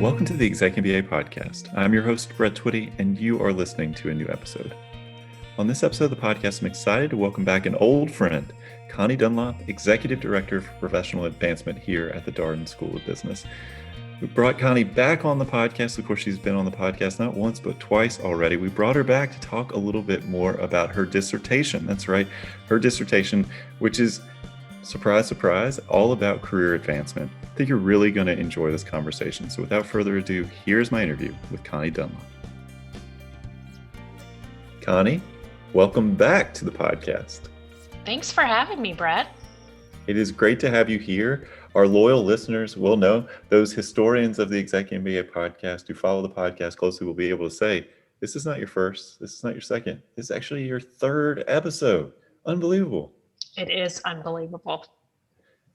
Welcome to the ExecMBA podcast. I'm your host, Brett Twitty, and you are listening to a new episode. On this episode of the podcast, I'm excited to welcome back an old friend, Connie Dunlop, Executive Director for Professional Advancement here at the Darden School of Business. We brought Connie back on the podcast. Of course, she's been on the podcast not once, but twice already. We brought her back to talk a little bit more about her dissertation. That's right, her dissertation, which is, surprise, surprise, all about career advancement. I think you're really going to enjoy this conversation. So without further ado, here's my interview with Connie Dunlop. Connie, welcome back to the podcast. Thanks for having me, Brett. It is great to have you here. Our loyal listeners will know, those historians of the ExecMBA podcast who follow the podcast closely will be able to say, this is not your first, this is not your second, this is actually your third episode. Unbelievable. It is unbelievable.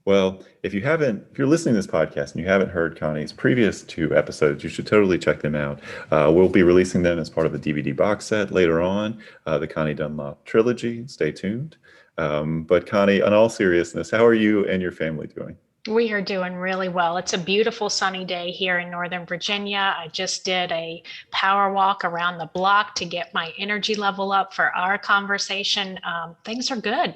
Well, if you're listening to this podcast and you haven't heard Connie's previous two episodes, you should totally check them out. We'll be releasing them as part of a DVD box set later on, the Connie Dunlop trilogy. Stay tuned. But Connie, in all seriousness, how are you and your family doing? We are doing really well. It's a beautiful sunny day here in Northern Virginia. I just did a power walk around the block to get my energy level up for our conversation. Things are good.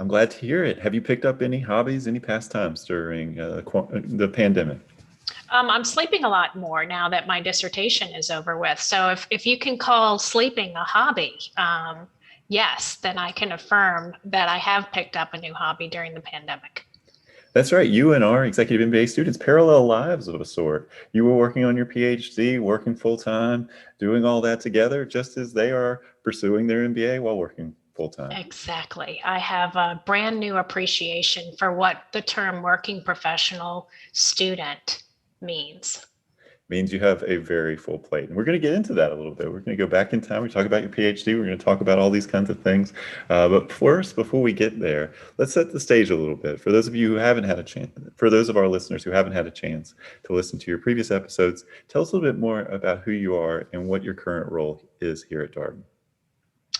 I'm glad to hear it. Have you picked up any hobbies, any pastimes during the pandemic? I'm sleeping a lot more now that my dissertation is over with. So if you can call sleeping a hobby, yes, then I can affirm that I have picked up a new hobby during the pandemic. That's right. You and our Executive MBA students, parallel lives of a sort. You were working on your PhD, working full-time, doing all that together, just as they are pursuing their MBA while working full-time. Exactly. I have a brand new appreciation for what the term working professional student means. Means you have a very full plate. And we're going to get into that a little bit. We're going to go back in time. We talk about your PhD. We're going to talk about all these kinds of things. But first, before we get there, let's set the stage a little bit. For those of you who haven't had a chance, for those of our listeners who haven't had a chance to listen to your previous episodes, tell us a little bit more about who you are and what your current role is here at Darden.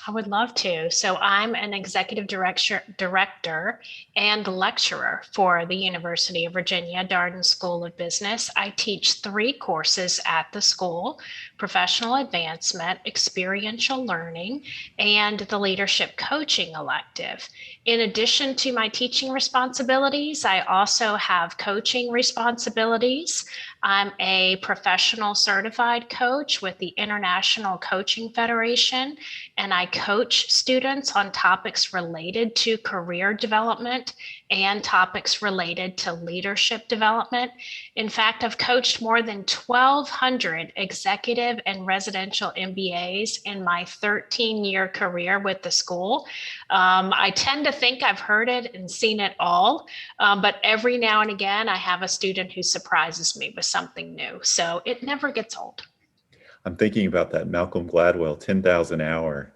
I would love to. So I'm an executive director and lecturer for the University of Virginia, Darden School of Business. I teach 3 courses at the school: professional advancement, experiential learning, and the leadership coaching elective. In addition to my teaching responsibilities, I also have coaching responsibilities. I'm a professional certified coach with the International Coaching Federation, and I coach students on topics related to career development and topics related to leadership development. In fact, I've coached more than 1,200 executive and residential MBAs in my 13-year career with the school. I tend to think I've heard it and seen it all, but every now and again, I have a student who surprises me with something new. So it never gets old. I'm thinking about that Malcolm Gladwell 10,000 hour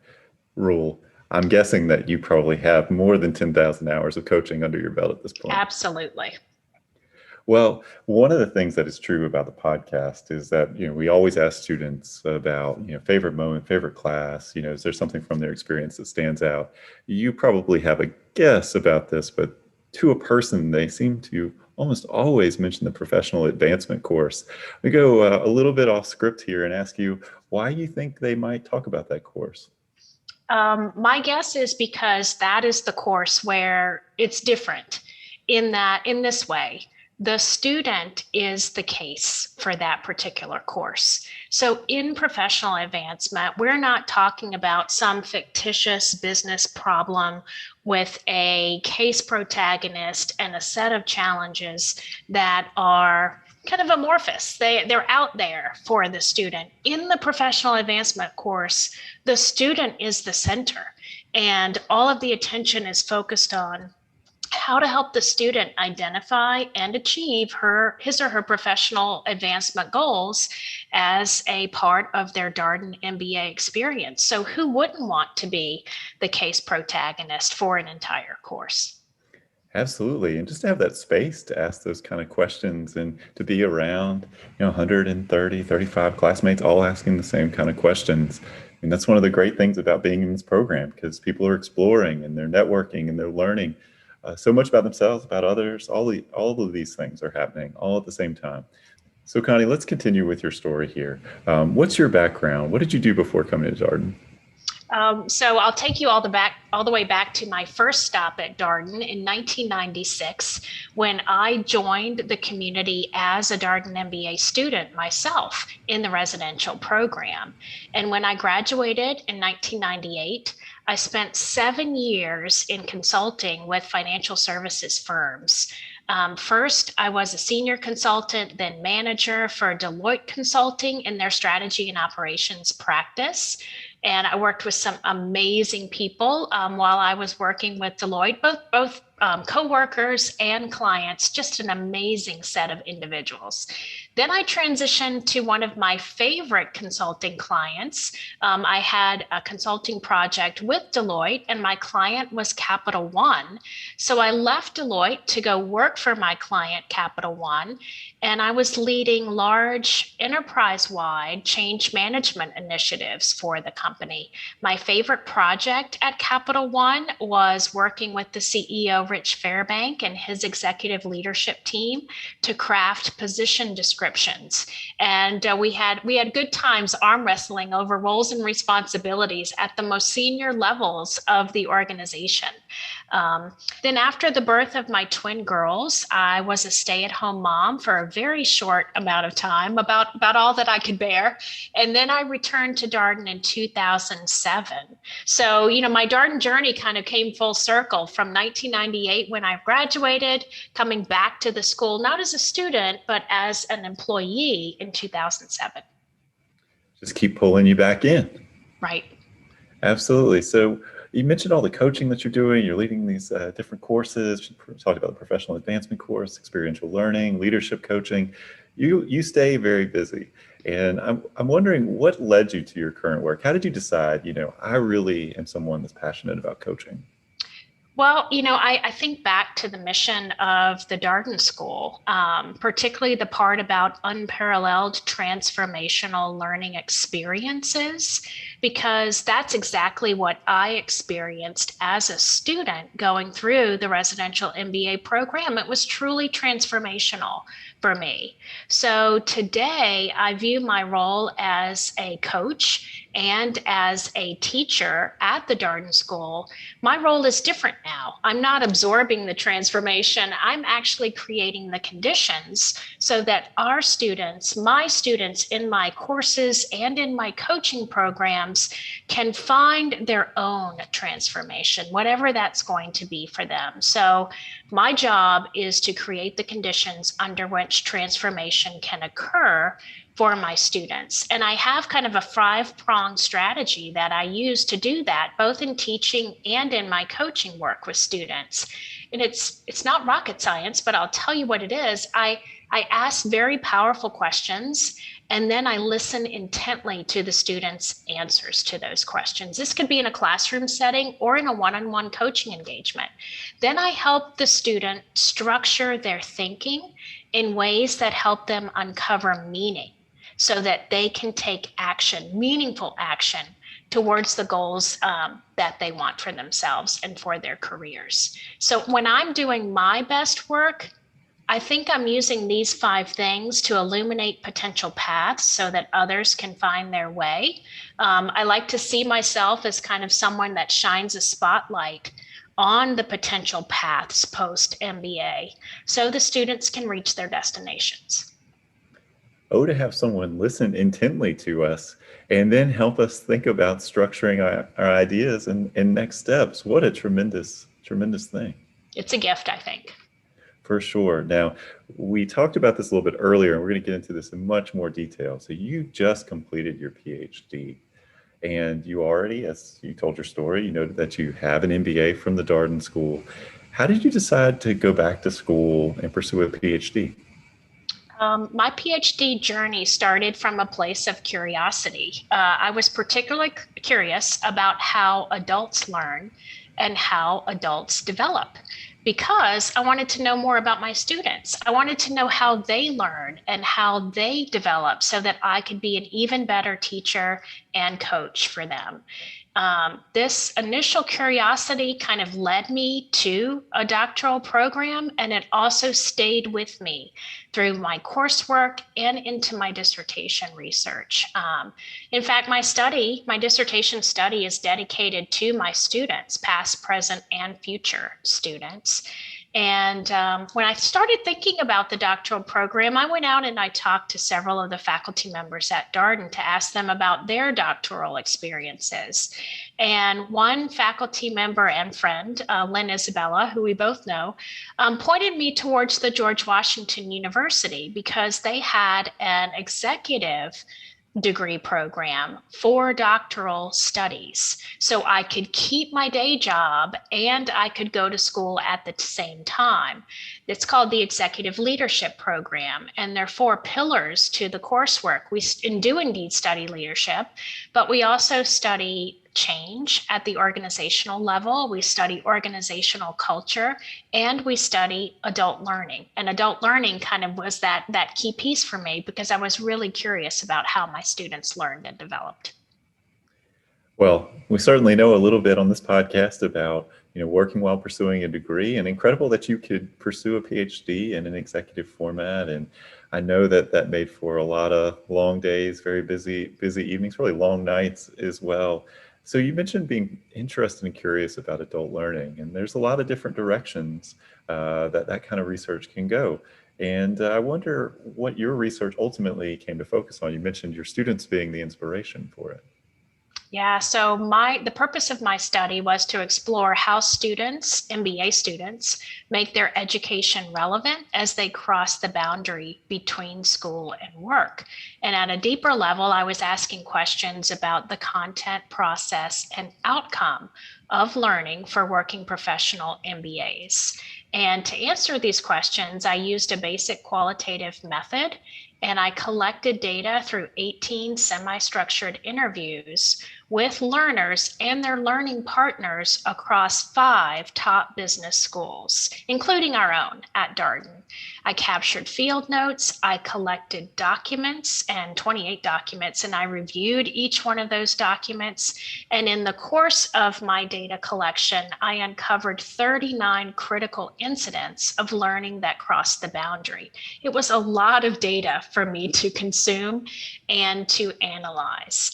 rule. I'm guessing that you probably have more than 10,000 hours of coaching under your belt at this point. Absolutely. Well, one of the things that is true about the podcast is that, we always ask students about, favorite moment, favorite class, is there something from their experience that stands out? You probably have a guess about this, but to a person, they seem to almost always mention the professional advancement course. We go a little bit off script here and ask you why you think they might talk about that course. My guess is because that is the course where it's different in this way. The student is the case for that particular course. So in professional advancement, we're not talking about some fictitious business problem with a case protagonist and a set of challenges that are kind of amorphous. They're out there for the student. In the professional advancement course, the student is the center, and all of the attention is focused on how to help the student identify and achieve his or her professional advancement goals as a part of their Darden MBA experience. So who wouldn't want to be the case protagonist for an entire course? Absolutely. And just to have that space to ask those kind of questions and to be around, 130, 35 classmates all asking the same kind of questions. And that's one of the great things about being in this program, because people are exploring and they're networking and they're learning so much about themselves, about others. All of these things are happening all at the same time. So, Connie, let's continue with your story here. What's your background? What did you do before coming to Darden? So I'll take you all the way back to my first stop at Darden in 1996, when I joined the community as a Darden MBA student myself in the residential program. And when I graduated in 1998, I spent 7 years in consulting with financial services firms. First, I was a senior consultant, then manager for Deloitte Consulting in their strategy and operations practice. And I worked with some amazing people while I was working with Deloitte, both coworkers and clients, just an amazing set of individuals. Then I transitioned to one of my favorite consulting clients. I had a consulting project with Deloitte, and my client was Capital One. So I left Deloitte to go work for my client, Capital One, and I was leading large enterprise-wide change management initiatives for the company. My favorite project at Capital One was working with the CEO, Rich Fairbank, and his executive leadership team to craft position descriptions. And we had good times arm wrestling over roles and responsibilities at the most senior levels of the organization. Then after the birth of my twin girls, I was a stay-at-home mom for a very short amount of time, about all that I could bear. And then I returned to Darden in 2007. So, my Darden journey kind of came full circle from 1998 when I graduated, coming back to the school, not as a student, but as an employee in 2007. Just keep pulling you back in. Right. Absolutely. So, you mentioned all the coaching that you're doing. You're leading these different courses. You talked about the professional advancement course, experiential learning, leadership coaching. You stay very busy. And I'm wondering what led you to your current work? How did you decide, I really am someone that's passionate about coaching? Well, I think back to the mission of the Darden School, particularly the part about unparalleled transformational learning experiences, because that's exactly what I experienced as a student going through the residential MBA program. It was truly transformational for me. So today, I view my role as a coach and as a teacher at the Darden School. My role is different now. I'm not absorbing the transformation. I'm actually creating the conditions so that our students, my students in my courses and in my coaching programs, can find their own transformation, whatever that's going to be for them. So my job is to create the conditions under which transformation can occur for my students. And I have kind of a 5-pronged strategy that I use to do that, both in teaching and in my coaching work with students. And it's not rocket science, but I'll tell you what it is. I ask very powerful questions, and then I listen intently to the students' answers to those questions. This could be in a classroom setting or in a one-on-one coaching engagement. Then I help the student structure their thinking in ways that help them uncover meaning, so that they can take action, meaningful action, towards the goals that they want for themselves and for their careers. So when I'm doing my best work, I think I'm using these 5 things to illuminate potential paths so that others can find their way. I like to see myself as kind of someone that shines a spotlight on the potential paths post MBA so the students can reach their destinations. Oh, to have someone listen intently to us and then help us think about structuring our ideas and next steps. What a tremendous, tremendous thing. It's a gift, I think. For sure. Now, we talked about this a little bit earlier, and we're going to get into this in much more detail. So you just completed your PhD, and you already, as you told your story, you noted that you have an MBA from the Darden School. How did you decide to go back to school and pursue a PhD? My PhD journey started from a place of curiosity. I was particularly curious about how adults learn and how adults develop, because I wanted to know more about my students. I wanted to know how they learn and how they develop so that I could be an even better teacher and coach for them. This initial curiosity kind of led me to a doctoral program, and it also stayed with me through my coursework and into my dissertation research. In fact, my dissertation study is dedicated to my students, past, present, and future students. And when I started thinking about the doctoral program, I went out and I talked to several of the faculty members at Darden to ask them about their doctoral experiences. And one faculty member and friend, Lynn Isabella, who we both know, pointed me towards the George Washington University because they had an executive degree program for doctoral studies. So I could keep my day job and I could go to school at the same time. It's called the Executive Leadership Program, and there are 4 pillars to the coursework. We do indeed study leadership, but we also study change at the organizational level. We study organizational culture, and we study adult learning. And adult learning kind of was that key piece for me because I was really curious about how my students learned and developed. Well, we certainly know a little bit on this podcast about, working while pursuing a degree, and incredible that you could pursue a PhD in an executive format. And I know that made for a lot of long days, very busy evenings, really long nights as well. So you mentioned being interested and curious about adult learning, and there's a lot of different directions that kind of research can go. And I wonder what your research ultimately came to focus on. You mentioned your students being the inspiration for it. Yeah, so the purpose of my study was to explore how students, MBA students, make their education relevant as they cross the boundary between school and work. And at a deeper level, I was asking questions about the content, process, and outcome of learning for working professional MBAs. And to answer these questions, I used a basic qualitative method, and I collected data through 18 semi-structured interviews with learners and their learning partners across 5 top business schools, including our own at Darden. I captured field notes, I collected documents, and 28 documents, and I reviewed each one of those documents. And in the course of my data collection, I uncovered 39 critical incidents of learning that crossed the boundary. It was a lot of data for me to consume and to analyze.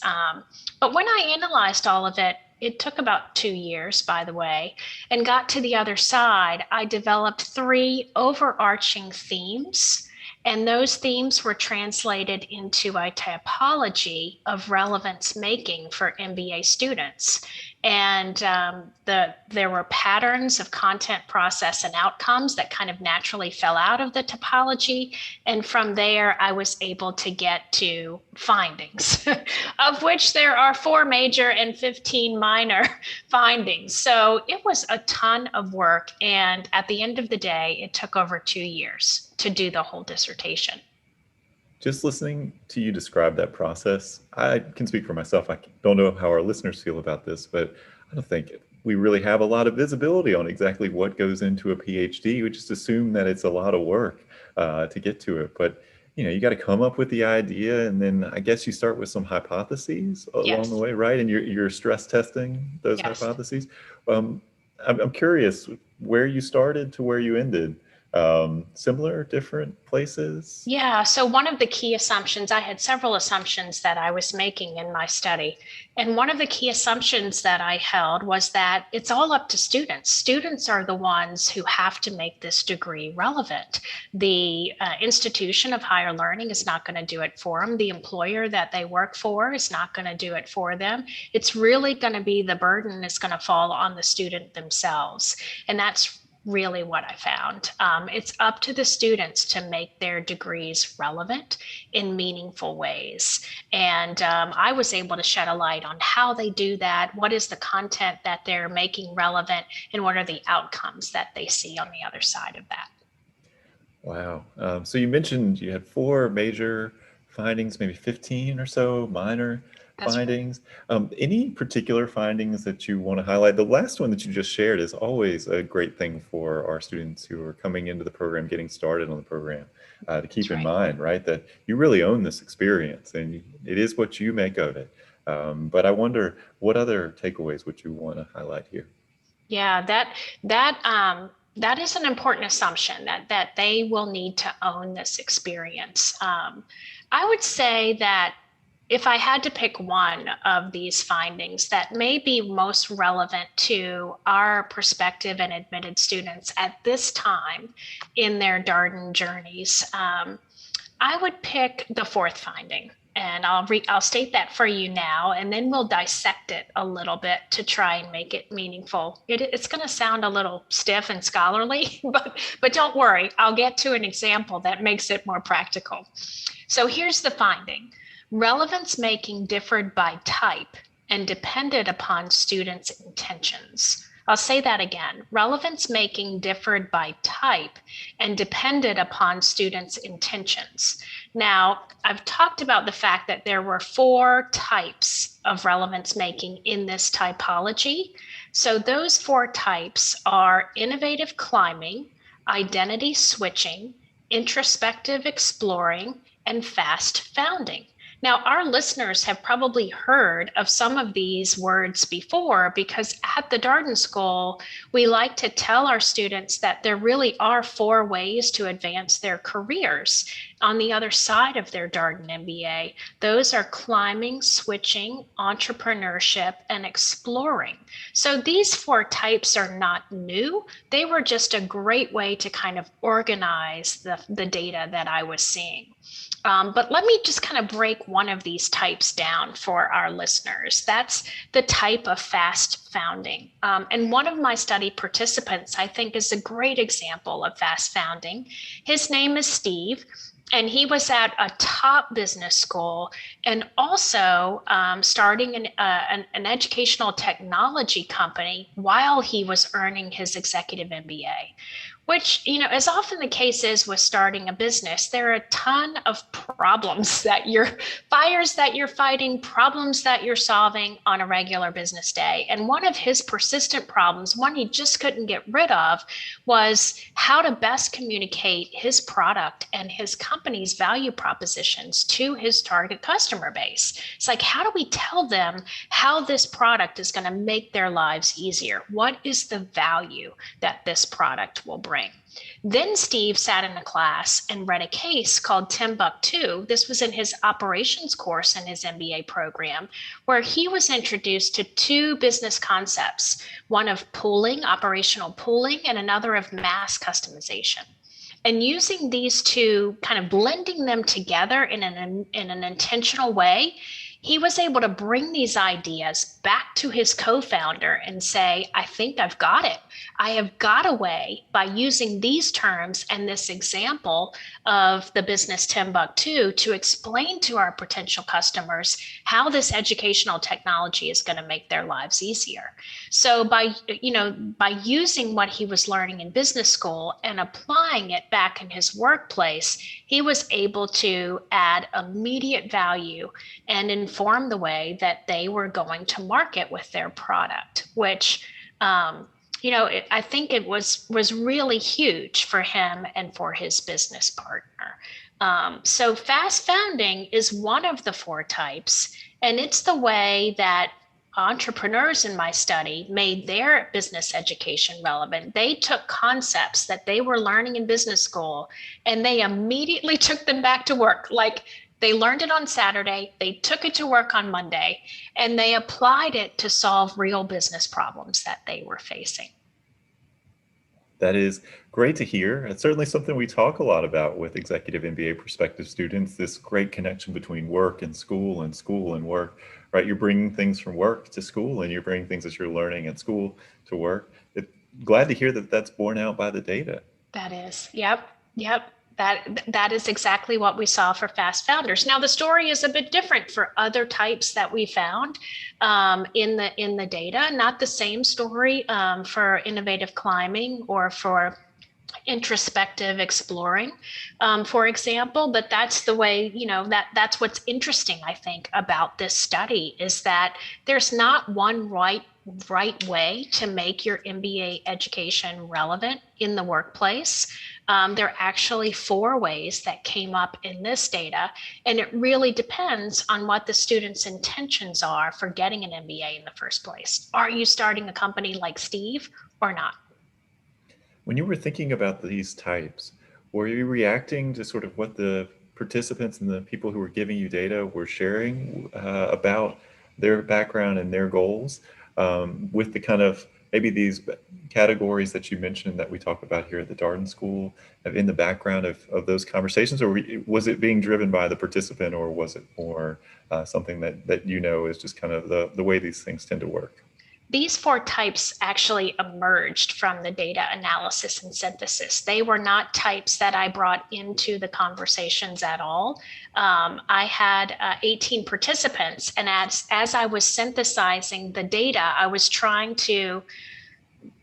But when I analyzed all of it, it took about 2 years, by the way, and got to the other side. I developed 3 overarching themes, and those themes were translated into a typology of relevance making for MBA students. And there were patterns of content, process, and outcomes that kind of naturally fell out of the topology. And from there, I was able to get to findings, of which there are 4 major and 15 minor findings. So it was a ton of work. And at the end of the day, it took over 2 years to do the whole dissertation. Just listening to you describe that process, I can speak for myself. I don't know how our listeners feel about this, but I don't think we really have a lot of visibility on exactly what goes into a PhD. We just assume that it's a lot of work to get to it. But you got to come up with the idea, and then I guess you start with some hypotheses along the way, right? And you're stress testing those hypotheses. I'm curious where you started to where you ended. Similar, different places? Yeah, so one of the key assumptions, I had several assumptions that I was making in my study. And one of the key assumptions that I held was that it's all up to students. Students are the ones who have to make this degree relevant. The institution of higher learning is not going to do it for them. The employer that they work for is not going to do it for them. It's really going to be the burden is going to fall on the student themselves. And that's really what I found. It's up to the students to make their degrees relevant in meaningful ways. And I was able to shed a light on how they do that, what is the content that they're making relevant, and what are the outcomes that they see on the other side of that. Wow. So you mentioned you had 4 major findings, maybe 15 or so minor findings. Any particular findings that you want to highlight? The last one that you just shared is always a great thing for our students who are coming into the program, getting started on the program, to keep in mind, right? That you really own this experience and it is what you make of it. But I wonder, what other takeaways would you want to highlight here? Yeah, that is an important assumption that they will need to own this experience. I would say that if I had to pick one of these findings that may be most relevant to our prospective and admitted students at this time in their Darden journeys, I would pick the fourth finding. And I'll state that for you now, and then we'll dissect it a little bit to try and make it meaningful. It's going to sound a little stiff and scholarly, but don't worry, I'll get to an example that makes it more practical. So here's the finding. Relevance making differed by type and depended upon students' intentions. I'll say that again. Relevance making differed by type and depended upon students' intentions. Now, I've talked about the fact that there were 4 types of relevance making in this typology. So those 4 types are innovative climbing, identity switching, introspective exploring, and fast founding. Now, our listeners have probably heard of some of these words before because at the Darden School, we like to tell our students that there really are 4 ways to advance their careers on the other side of their Darden MBA. Those are climbing, switching, entrepreneurship, and exploring. So these 4 types are not new. They were just a great way to kind of organize the data that I was seeing. But let me just kind of break one of these types down for our listeners. That's the type of fast founding. And one of my study participants, I think, is a great example of fast founding. His name is Steve, and he was at a top business school and also starting an educational technology company while he was earning his executive MBA. Which, as often the case is with starting a business, there are a ton of problems fires that you're fighting, problems that you're solving on a regular business day. And one of his persistent problems, one he just couldn't get rid of, was how to best communicate his product and his company's value propositions to his target customer base. It's like, how do we tell them how this product is going to make their lives easier? What is the value that this product will bring? Then Steve sat in a class and read a case called Timbuktu. This was in his operations course in his MBA program, where he was introduced to 2 business concepts, one of pooling, operational pooling, and another of mass customization. And using these 2, kind of blending them together in an intentional way, he was able to bring these ideas back to his co-founder and say, I think I've got it. I have got a way by using these terms and this example of the business Timbuktu to explain to our potential customers how this educational technology is going to make their lives easier. So by using what he was learning in business school and applying it back in his workplace, he was able to add immediate value and inform the way that they were going to market with their product, which I think it was really huge for him and for his business partner. So fast founding is one of the 4 types, and it's the way that entrepreneurs in my study made their business education relevant. They took concepts that they were learning in business school and they immediately took them back to work. Like, they learned it on Saturday, they took it to work on Monday, and they applied it to solve real business problems that they were facing. That is great to hear. It's certainly something we talk a lot about with executive MBA prospective students, this great connection between work and school and work, right? You're bringing things from work to school and you're bringing things that you're learning at school to work. Glad to hear that that's borne out by the data. That is. Yep. That is exactly what we saw for fast founders. Now, the story is a bit different for other types that we found in the data. Not the same story for innovative climbing or for introspective exploring, for example, but that's the way, that's what's interesting, I think, about this study is that there's not one right way to make your MBA education relevant in the workplace. There are actually 4 ways that came up in this data, and it really depends on what the student's intentions are for getting an MBA in the first place. Are you starting a company like Steve or not? When you were thinking about these types, were you reacting to sort of what the participants and the people who were giving you data were sharing about their background and their goals with the kind of maybe these categories that you mentioned that we talk about here at the Darden School in the background of those conversations, or was it being driven by the participant, or was it more something that you know is just kind of the way these things tend to work? These 4 types actually emerged from the data analysis and synthesis. They were not types that I brought into the conversations at all. I had 18 participants, and as I was synthesizing the data, I was trying to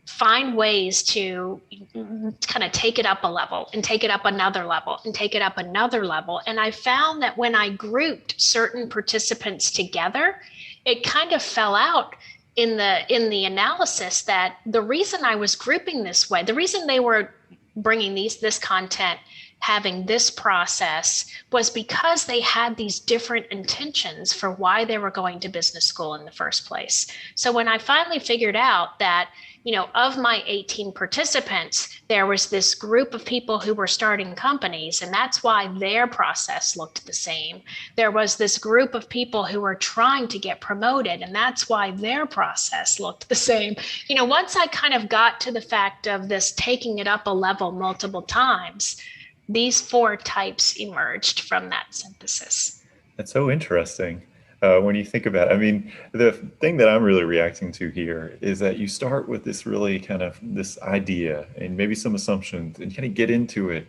find ways to kind of take it up a level and take it up another level and take it up another level. And I found that when I grouped certain participants together, it kind of fell out in the analysis that the reason I was grouping this way, the reason they were bringing this content, having this process, was because they had these different intentions for why they were going to business school in the first place. So when I finally figured out that, of my 18 participants, there was this group of people who were starting companies, and that's why their process looked the same. There was this group of people who were trying to get promoted, and that's why their process looked the same. Once I kind of got to the fact of this taking it up a level multiple times, these 4 types emerged from that synthesis. That's so interesting. When you think about it, I mean, the thing that I'm really reacting to here is that you start with this really kind of this idea and maybe some assumptions and kind of get into it,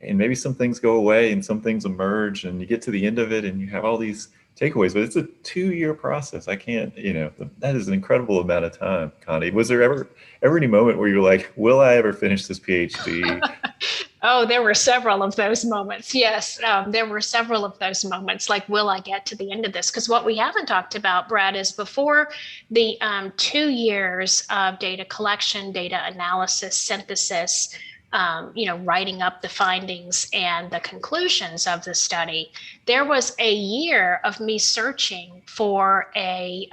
and maybe some things go away and some things emerge, and you get to the end of it and you have all these takeaways, but it's a 2-year process. I can't, that is an incredible amount of time. Connie, was there ever any moment where you're like, will I ever finish this PhD? Oh, there were several of those moments. Yes, there were several of those moments. Like, will I get to the end of this? Because what we haven't talked about, Brad, is before the 2 years of data collection, data analysis, synthesis, writing up the findings and the conclusions of the study, there was a year of me searching for a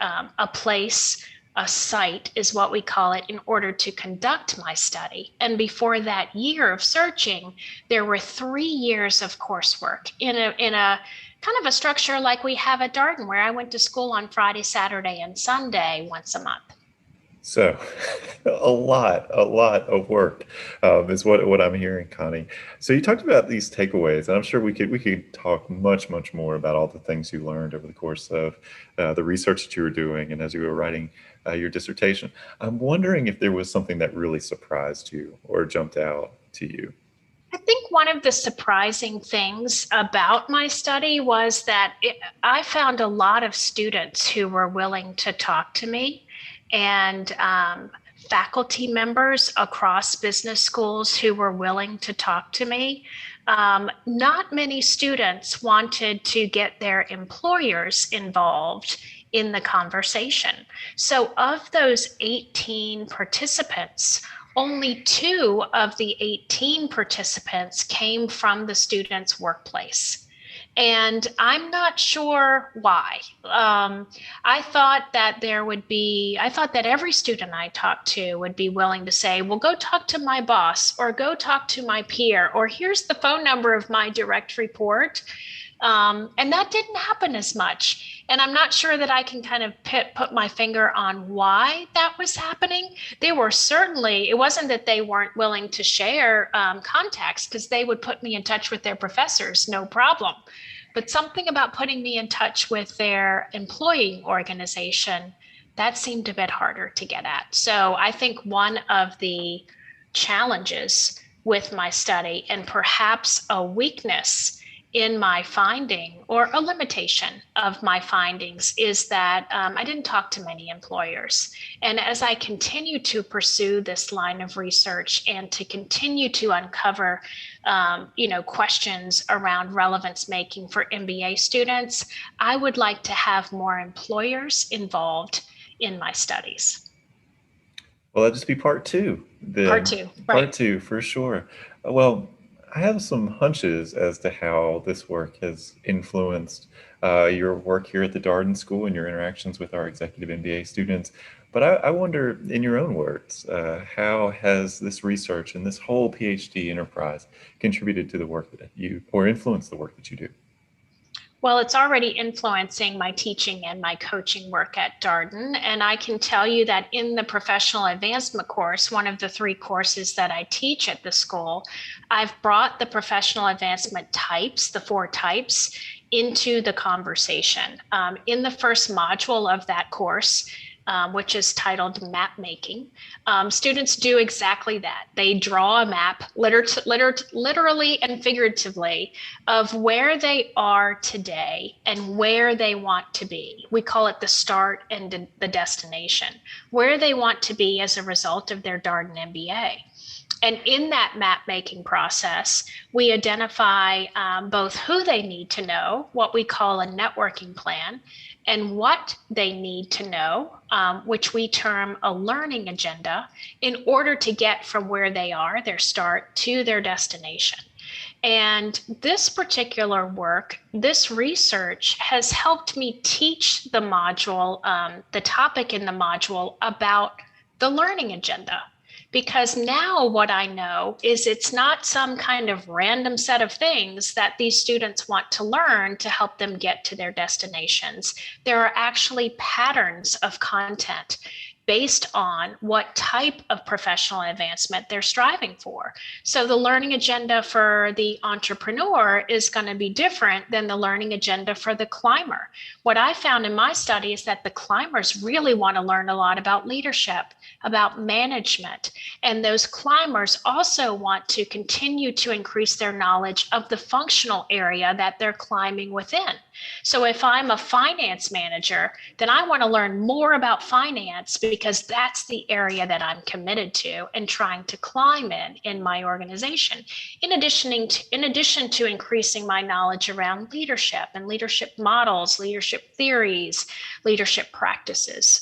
place. A site is what we call it, in order to conduct my study. And before that year of searching, there were 3 years of coursework in a kind of a structure like we have at Darden, where I went to school on Friday, Saturday, and Sunday once a month. So a lot of work is what I'm hearing, Connie. So you talked about these takeaways, and I'm sure we could talk much more about all the things you learned over the course of the research that you were doing and as you were writing your dissertation. I'm wondering if there was something that really surprised you or jumped out to you. I think one of the surprising things about my study was that I found a lot of students who were willing to talk to me, and faculty members across business schools who were willing to talk to me. Not many students wanted to get their employers involved in the conversation. So of those 18 participants, only 2 of the 18 participants came from the student's workplace. And I'm not sure why. I thought that every student I talked to would be willing to say, well, go talk to my boss, or go talk to my peer, or here's the phone number of my direct report. And that didn't happen as much. And I'm not sure that I can kind of put my finger on why that was happening. They were certainly, it wasn't that they weren't willing to share contacts, because they would put me in touch with their professors, no problem. But something about putting me in touch with their employee organization, that seemed a bit harder to get at. So I think one of the challenges with my study, and perhaps a weakness in my finding, or a limitation of my findings, is that I didn't talk to many employers. And as I continue to pursue this line of research and to continue to uncover questions around relevance making for MBA students, I would like to have more employers involved in my studies. Well, that'll just be part two. Part Then two, right? part two for sure. Well, I have some hunches as to how this work has influenced your work here at the Darden School and your interactions with our executive MBA students. But I wonder, in your own words, how has this research and this whole PhD enterprise contributed to the work that you, or influenced the work that you do? Well, it's already influencing my teaching and my coaching work at Darden. And I can tell you that in the professional advancement course, one of the three courses that I teach at the school, I've brought the professional advancement types, the four types, into the conversation. In the first module of that course, which is titled Map Making. Students do exactly that. They draw a map, literally and figuratively, of where they are today and where they want to be. We call it the start and the destination, where they want to be as a result of their Darden MBA. And in that map making process, we identify both who they need to know, what we call a networking plan, and what they need to know, which we term a learning agenda, in order to get from where they are, their start, to their destination. And this particular work, this research has helped me teach the module, the topic in the module about the learning agenda. Because now what I know is it's not some kind of random set of things that these students want to learn to help them get to their destinations. There are actually patterns of content based on what type of professional advancement they're striving for. So the learning agenda for the entrepreneur is going to be different than the learning agenda for the climber. What I found in my study is that the climbers really want to learn a lot about leadership, about management, and those climbers also want to continue to increase their knowledge of the functional area that they're climbing within. So if I'm a finance manager, then I want to learn more about finance because that's the area that I'm committed to and trying to climb in my organization. In addition to increasing my knowledge around leadership and leadership models, leadership theories, leadership practices.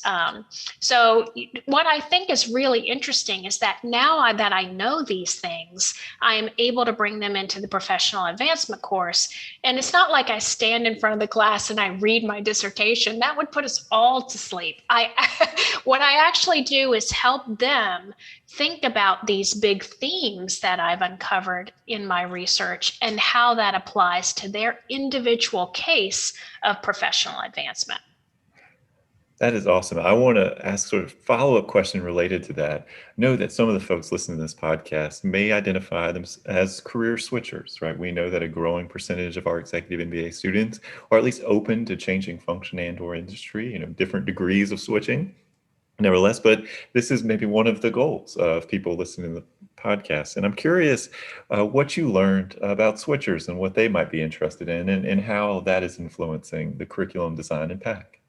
So what I think is really interesting is that now that I know these things, I am able to bring them into the professional advancement course. And it's not like I stand in front of the class and I read my dissertation. That would put us all to sleep. What I actually do is help them think about these big themes that I've uncovered in my research and how that applies to their individual case of professional advancement. That is awesome. I want to ask sort of follow-up question related to that. Know that some of the folks listening to this podcast may identify them as career switchers, right? We know that a growing percentage of our executive MBA students are at least open to changing function and or industry, different degrees of switching. Nevertheless, but this is maybe one of the goals of people listening to the podcast. And I'm curious what you learned about switchers and what they might be interested in and how that is influencing the curriculum design and PAC.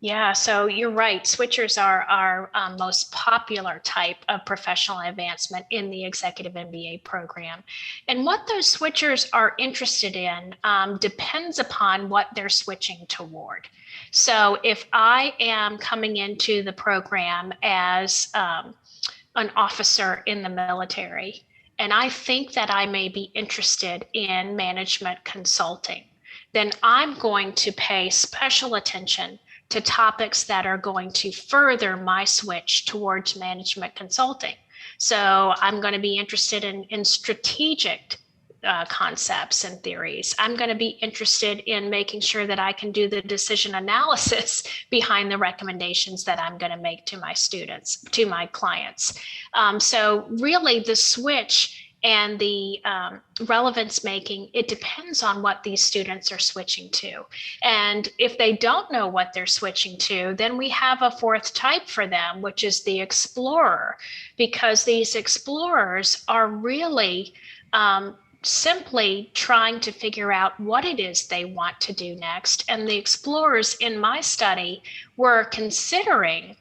Yeah, so you're right. Switchers are our most popular type of professional advancement in the executive MBA program. And what those switchers are interested in depends upon what they're switching toward. So if I am coming into the program as an officer in the military, and I think that I may be interested in management consulting, then I'm going to pay special attention to topics that are going to further my switch towards management consulting. So I'm going to be interested in strategic concepts and theories. I'm going to be interested in making sure that I can do the decision analysis behind the recommendations that I'm going to make to my students, to my clients. So really the switch and the relevance making, it depends on what these students are switching to. And if they don't know what they're switching to, then we have a fourth type for them, which is the explorer, because these explorers are really simply trying to figure out what it is they want to do next. And the explorers in my study were considering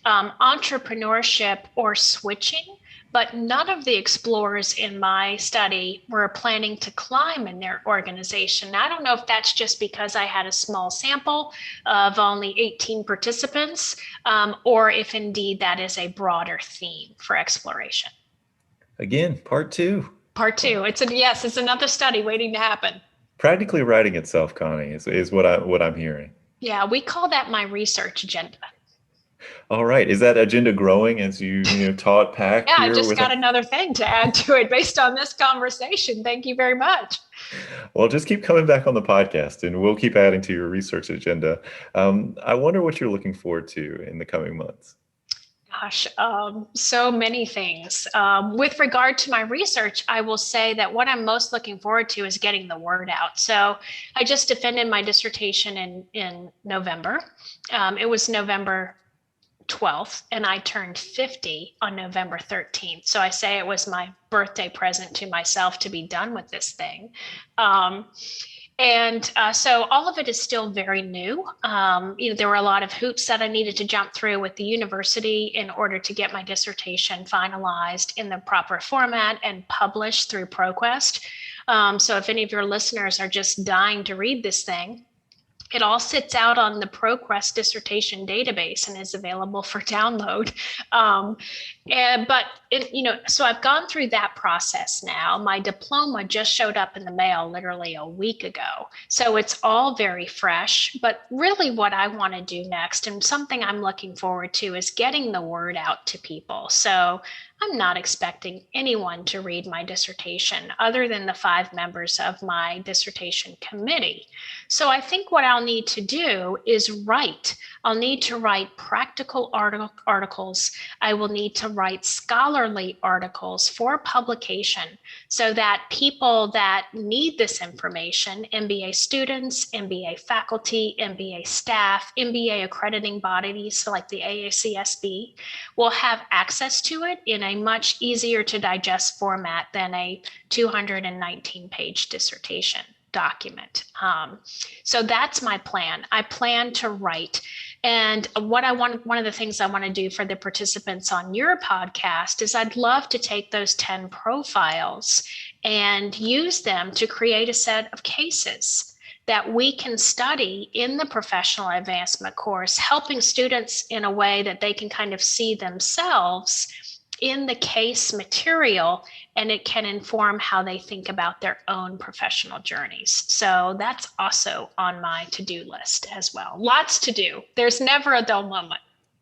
entrepreneurship or switching, but none of the explorers in my study were planning to climb in their organization. I don't know if that's just because I had a small sample of only 18 participants, or if indeed that is a broader theme for exploration. Again, part two. Part two. It's another study waiting to happen. Practically writing itself, Connie, is what I'm hearing. Yeah, we call that my research agenda. All right. Is that agenda growing as you taught PAC Yeah, I here just with got another thing to add to it based on this conversation. Thank you very much. Well, just keep coming back on the podcast and we'll keep adding to your research agenda. I wonder what you're looking forward to in the coming months. Gosh, so many things. With regard to my research, I will say that what I'm most looking forward to is getting the word out. So I just defended my dissertation in November. It was November 12th, and I turned 50 on November 13th. So I say it was my birthday present to myself to be done with this thing. So all of it is still very new. There were a lot of hoops that I needed to jump through with the university in order to get my dissertation finalized in the proper format and published through ProQuest. So if any of your listeners are just dying to read this thing, it all sits out on the ProQuest dissertation database and is available for download. So I've gone through that process now. My diploma just showed up in the mail literally a week ago. So it's all very fresh, but really what I want to do next and something I'm looking forward to is getting the word out to people. So I'm not expecting anyone to read my dissertation other than the 5 members of my dissertation committee. So I think what I'll need to do is write. I'll need to write practical articles. I will need to write scholarly articles for publication so that people that need this information, MBA students, MBA faculty, MBA staff, MBA accrediting bodies like the AACSB, will have access to it in a much easier to digest format than a 219-page dissertation document. So that's my plan. I plan to write. And one of the things I want to do for the participants on your podcast is I'd love to take those 10 profiles and use them to create a set of cases that we can study in the professional advancement course, helping students in a way that they can kind of see themselves in the case material, and it can inform how they think about their own professional journeys. So that's also on my to-do list as well. Lots to do. There's never a dull moment.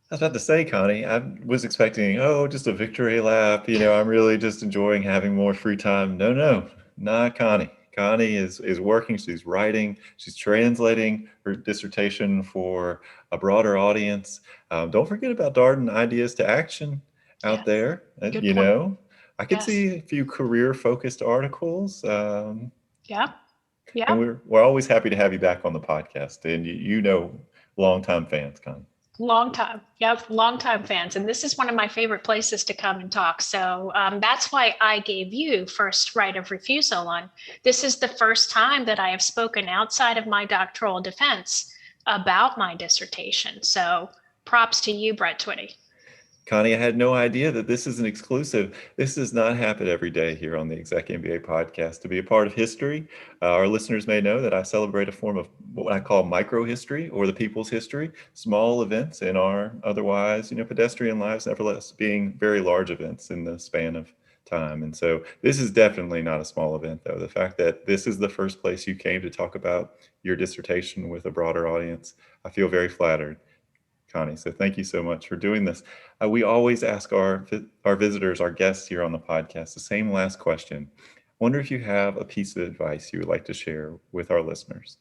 I was about to say, Connie, I was expecting, just a victory lap. I'm really just enjoying having more free time. No, not Connie. Connie is working, she's writing, she's translating her dissertation for a broader audience. Don't forget about Darden Ideas to Action out there. I could see a few career-focused articles. Yeah. And we're always happy to have you back on the podcast. And longtime fans, Connie. Long time. Yep. Long-time fans. And this is one of my favorite places to come and talk. So that's why I gave you first right of refusal on. This is the first time that I have spoken outside of my doctoral defense about my dissertation. So props to you, Brett Twitty. Connie, I had no idea that this is an exclusive. This does not happen every day here on the ExecMBA podcast. To be a part of history, our listeners may know that I celebrate a form of what I call micro-history or the people's history, small events in our otherwise, pedestrian lives, nevertheless being very large events in the span of time. And so this is definitely not a small event, though. The fact that this is the first place you came to talk about your dissertation with a broader audience, I feel very flattered, Connie. So thank you so much for doing this. We always ask our visitors, our guests here on the podcast, the same last question. I wonder if you have a piece of advice you would like to share with our listeners.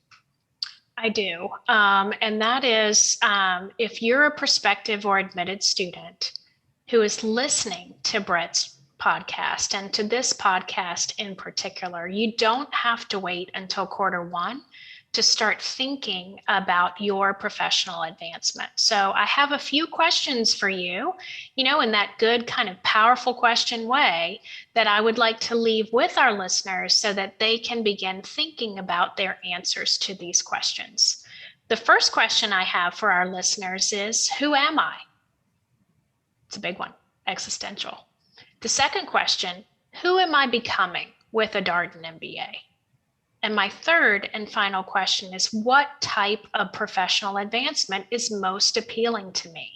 I do. And that is, if you're a prospective or admitted student who is listening to Brett's podcast and to this podcast in particular, you don't have to wait until Q1 to start thinking about your professional advancement. So I have a few questions for you, in that good kind of powerful question way that I would like to leave with our listeners so that they can begin thinking about their answers to these questions. The first question I have for our listeners is, who am I? It's a big one, existential. The second question, who am I becoming with a Darden MBA? And my third and final question is, what type of professional advancement is most appealing to me?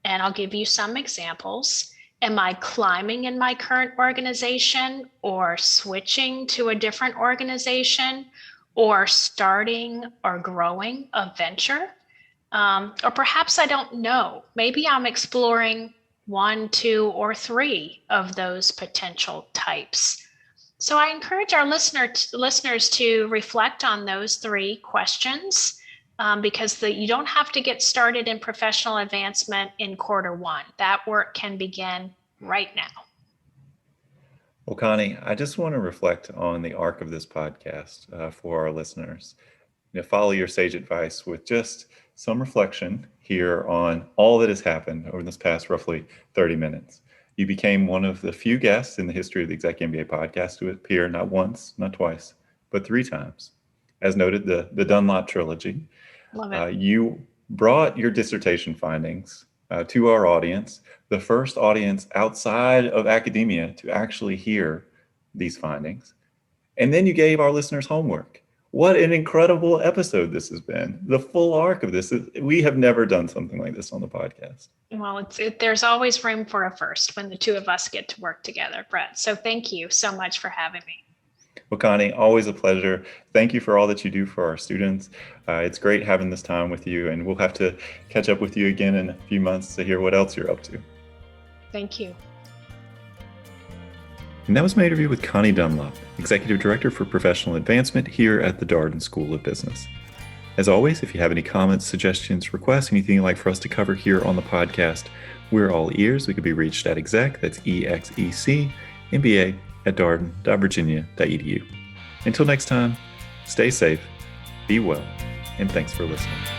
And I'll give you some examples. Am I climbing in my current organization or switching to a different organization or starting or growing a venture? Or perhaps I don't know. Maybe I'm exploring 1, 2, or 3 of those potential types. So I encourage our listeners to reflect on those 3 questions because you don't have to get started in professional advancement in Q1. That work can begin right now. Well, Connie, I just want to reflect on the arc of this podcast for our listeners. Follow your sage advice with just some reflection here on all that has happened over this past roughly 30 minutes. You became one of the few guests in the history of the ExecMBA podcast to appear not once, not twice, but 3 times. As noted, the Dunlop trilogy. Love it. You brought your dissertation findings to our audience, the first audience outside of academia to actually hear these findings. And then you gave our listeners homework. What an incredible episode this has been. The full arc of this. We have never done something like this on the podcast. Well, there's always room for a first when the 2 of us get to work together, Brett. So thank you so much for having me. Well, Connie, always a pleasure. Thank you for all that you do for our students. It's great having this time with you, and we'll have to catch up with you again in a few months to hear what else you're up to. Thank you. And that was my interview with Connie Dunlop, Executive Director for Professional Advancement here at the Darden School of Business. As always, if you have any comments, suggestions, requests, anything you'd like for us to cover here on the podcast, we're all ears. We could be reached at exec, that's EXEC, MBA at darden.virginia.edu. Until next time, stay safe, be well, and thanks for listening.